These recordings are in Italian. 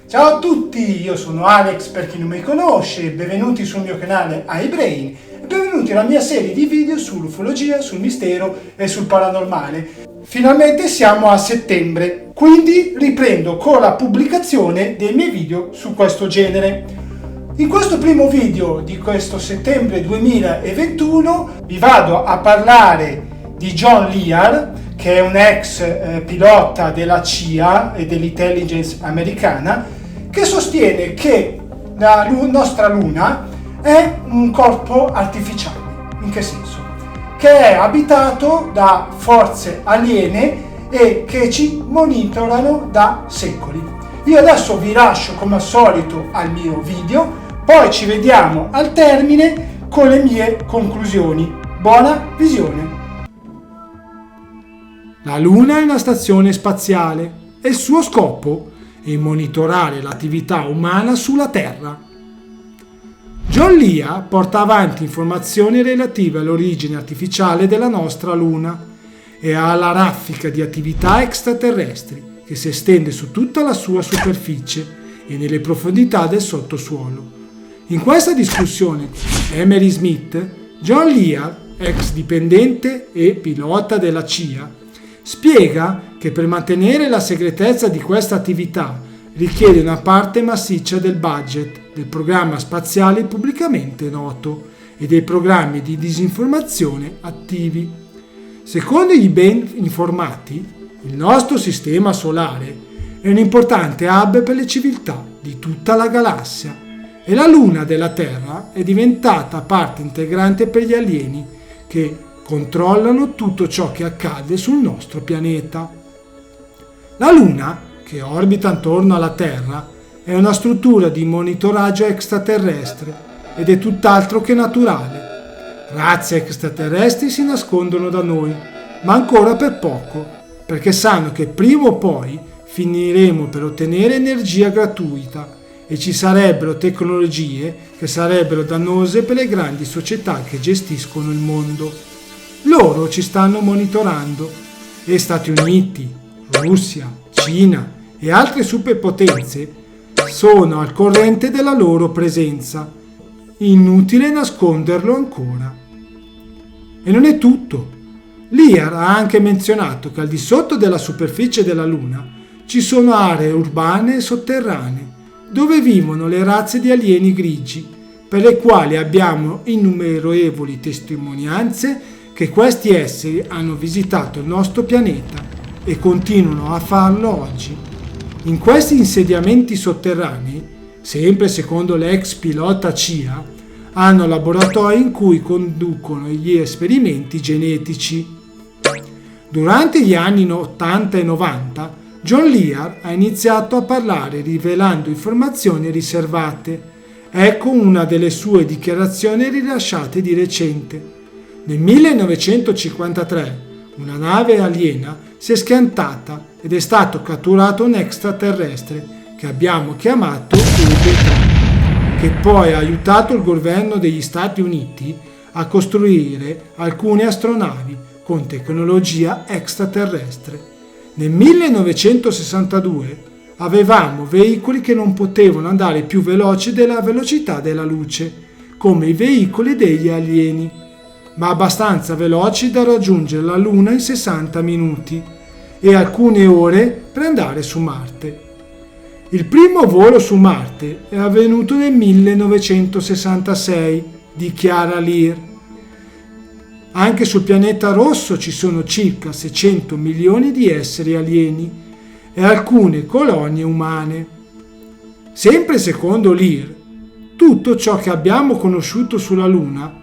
Ciao a tutti, io sono Alex per chi non mi conosce, benvenuti sul mio canale iBrain e benvenuti alla mia serie di video sull'ufologia, sul mistero e sul paranormale. Finalmente siamo a settembre, quindi riprendo con la pubblicazione dei miei video su questo genere. In questo primo video di questo settembre 2021 vi vado a parlare di John Lear, che è un ex pilota della CIA e dell'intelligence americana, che sostiene che la nostra Luna è un corpo artificiale. In che senso? Che è abitato da forze aliene e che ci monitorano da secoli. Io adesso vi lascio come al solito al mio video, poi ci vediamo al termine con le mie conclusioni. Buona visione! La Luna è una stazione spaziale e il suo scopo è monitorare l'attività umana sulla Terra. John Lear porta avanti informazioni relative all'origine artificiale della nostra Luna e alla raffica di attività extraterrestri che si estende su tutta la sua superficie e nelle profondità del sottosuolo. In questa discussione con Emery Smith, John Lear, ex dipendente e pilota della CIA, spiega che per mantenere la segretezza di questa attività richiede una parte massiccia del budget del programma spaziale pubblicamente noto e dei programmi di disinformazione attivi. Secondo i ben informati, il nostro sistema solare è un importante hub per le civiltà di tutta la galassia e la Luna della Terra è diventata parte integrante per gli alieni che controllano tutto ciò che accade sul nostro pianeta. La Luna, che orbita attorno alla Terra, è una struttura di monitoraggio extraterrestre ed è tutt'altro che naturale. Razze extraterrestri si nascondono da noi, ma ancora per poco, perché sanno che prima o poi finiremo per ottenere energia gratuita e ci sarebbero tecnologie che sarebbero dannose per le grandi società che gestiscono il mondo. Loro ci stanno monitorando e Stati Uniti, Russia, Cina e altre superpotenze sono al corrente della loro presenza. Inutile nasconderlo ancora. E non è tutto. Lear ha anche menzionato che al di sotto della superficie della Luna ci sono aree urbane e sotterranee dove vivono le razze di alieni grigi, per le quali abbiamo innumerevoli testimonianze che questi esseri hanno visitato il nostro pianeta e continuano a farlo oggi. In questi insediamenti sotterranei, sempre secondo l'ex pilota CIA, hanno laboratori in cui conducono gli esperimenti genetici. Durante gli anni 80 e 90, John Lear ha iniziato a parlare rivelando informazioni riservate. Ecco una delle sue dichiarazioni rilasciate di recente. Nel 1953 una nave aliena si è schiantata ed è stato catturato un extraterrestre che abbiamo chiamato UB-3, che poi ha aiutato il governo degli Stati Uniti a costruire alcune astronavi con tecnologia extraterrestre. Nel 1962 avevamo veicoli che non potevano andare più veloci della velocità della luce, come i veicoli degli alieni, ma abbastanza veloci da raggiungere la Luna in 60 minuti e alcune ore per andare su Marte. Il primo volo su Marte è avvenuto nel 1966, dichiara Lear. Anche sul pianeta rosso ci sono circa 600 milioni di esseri alieni e alcune colonie umane. Sempre secondo Lear, tutto ciò che abbiamo conosciuto sulla Luna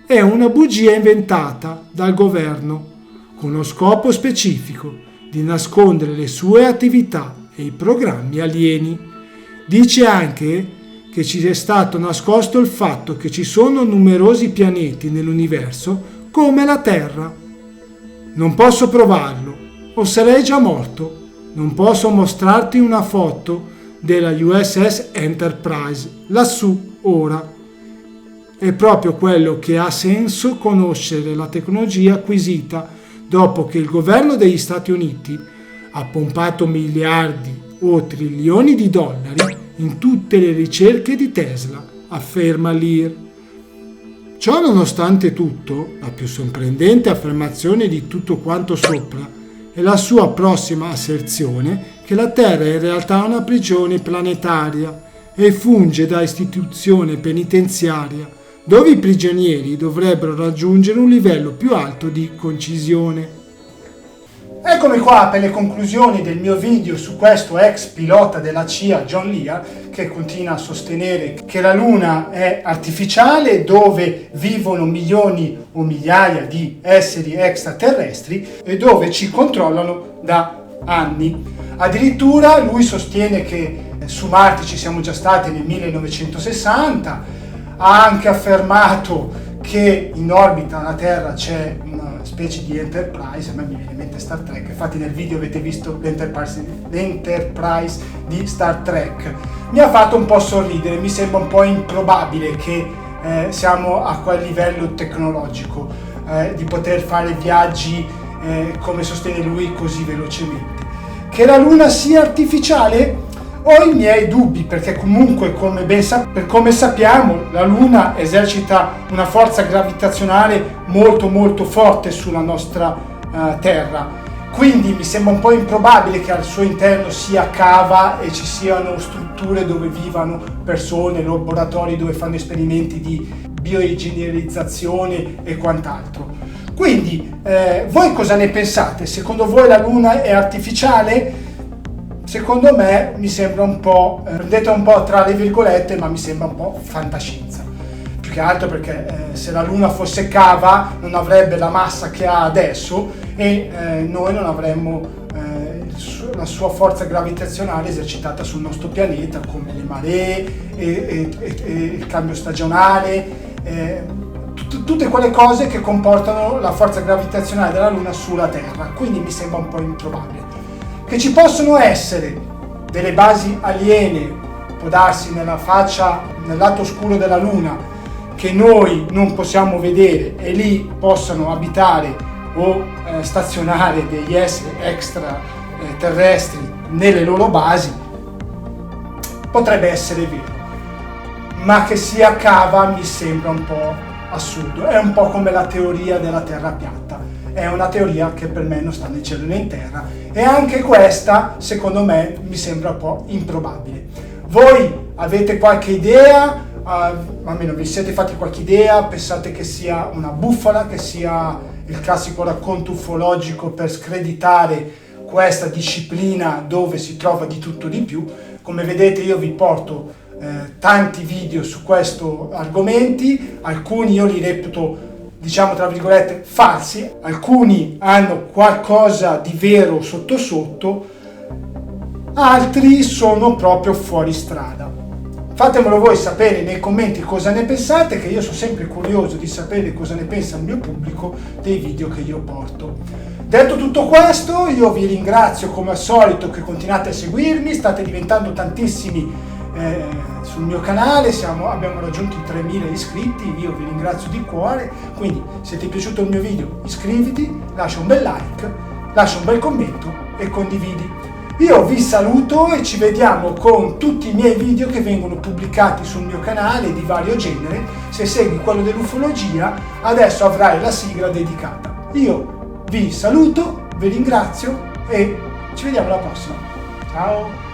è una bugia inventata dal governo con lo scopo specifico di nascondere le sue attività e i programmi alieni. Dice anche che ci è stato nascosto il fatto che ci sono numerosi pianeti nell'universo come la Terra. Non posso provarlo, o sarei già morto. Non posso mostrarti una foto della USS Enterprise lassù ora. È proprio quello che ha senso conoscere la tecnologia acquisita dopo che il governo degli Stati Uniti ha pompato miliardi o trilioni di dollari in tutte le ricerche di Tesla, afferma Lear. Ciò nonostante tutto, la più sorprendente affermazione di tutto quanto sopra è la sua prossima asserzione che la Terra è in realtà una prigione planetaria e funge da istituzione penitenziaria, dove i prigionieri dovrebbero raggiungere un livello più alto di concisione. Eccomi qua per le conclusioni del mio video su questo ex pilota della CIA, John Lear, che continua a sostenere che la Luna è artificiale, dove vivono milioni o migliaia di esseri extraterrestri e dove ci controllano da anni. Addirittura lui sostiene che su Marte ci siamo già stati nel 1960, ha anche affermato che in orbita alla Terra c'è una specie di Enterprise, a me mi viene in mente Star Trek, infatti nel video avete visto l'Enterprise di Star Trek. Mi ha fatto un po' sorridere, mi sembra un po' improbabile che siamo a quel livello tecnologico, di poter fare viaggi come sostiene lui così velocemente. Che la Luna sia artificiale? Ho i miei dubbi, perché comunque per come sappiamo la Luna esercita una forza gravitazionale molto forte sulla nostra Terra, quindi mi sembra un po' improbabile che al suo interno sia cava e ci siano strutture dove vivano persone, laboratori dove fanno esperimenti di bioingegnerizzazione e quant'altro. Quindi voi cosa ne pensate? Secondo voi la Luna è artificiale? Secondo me mi sembra un po', prendete un po' tra le virgolette, ma mi sembra un po' fantascienza. Più che altro perché se la Luna fosse cava non avrebbe la massa che ha adesso e noi non avremmo la sua forza gravitazionale esercitata sul nostro pianeta, come le maree e il cambio stagionale, tutte quelle cose che comportano la forza gravitazionale della Luna sulla Terra. Quindi mi sembra un po' improbabile. Che ci possono essere delle basi aliene, può darsi nel lato oscuro della Luna, che noi non possiamo vedere e lì possano abitare o stazionare degli esseri extraterrestri nelle loro basi, potrebbe essere vero, ma che sia cava mi sembra un po' assurdo. È un po' come la teoria della Terra piatta. È una teoria che per me non sta né cielo né in terra e anche questa secondo me mi sembra un po' improbabile. Voi avete qualche idea? Almeno vi siete fatti qualche idea? Pensate che sia una bufala, che sia il classico racconto ufologico per screditare questa disciplina dove si trova di tutto di più? Come vedete io vi porto tanti video su questo argomenti, alcuni io li reputo, diciamo tra virgolette, falsi, alcuni hanno qualcosa di vero sotto sotto, altri sono proprio fuori strada. Fatemelo voi sapere nei commenti cosa ne pensate, che io sono sempre curioso di sapere cosa ne pensa il mio pubblico dei video che io porto. Detto tutto questo, io vi ringrazio come al solito che continuate a seguirmi, state diventando tantissimi sul mio canale, abbiamo raggiunto i 3000 iscritti, io vi ringrazio di cuore, quindi se ti è piaciuto il mio video iscriviti, lascia un bel like, lascia un bel commento e condividi. Io vi saluto e ci vediamo con tutti i miei video che vengono pubblicati sul mio canale di vario genere. Se segui quello dell'ufologia adesso avrai la sigla dedicata. Io vi saluto, vi ringrazio e ci vediamo alla prossima. Ciao!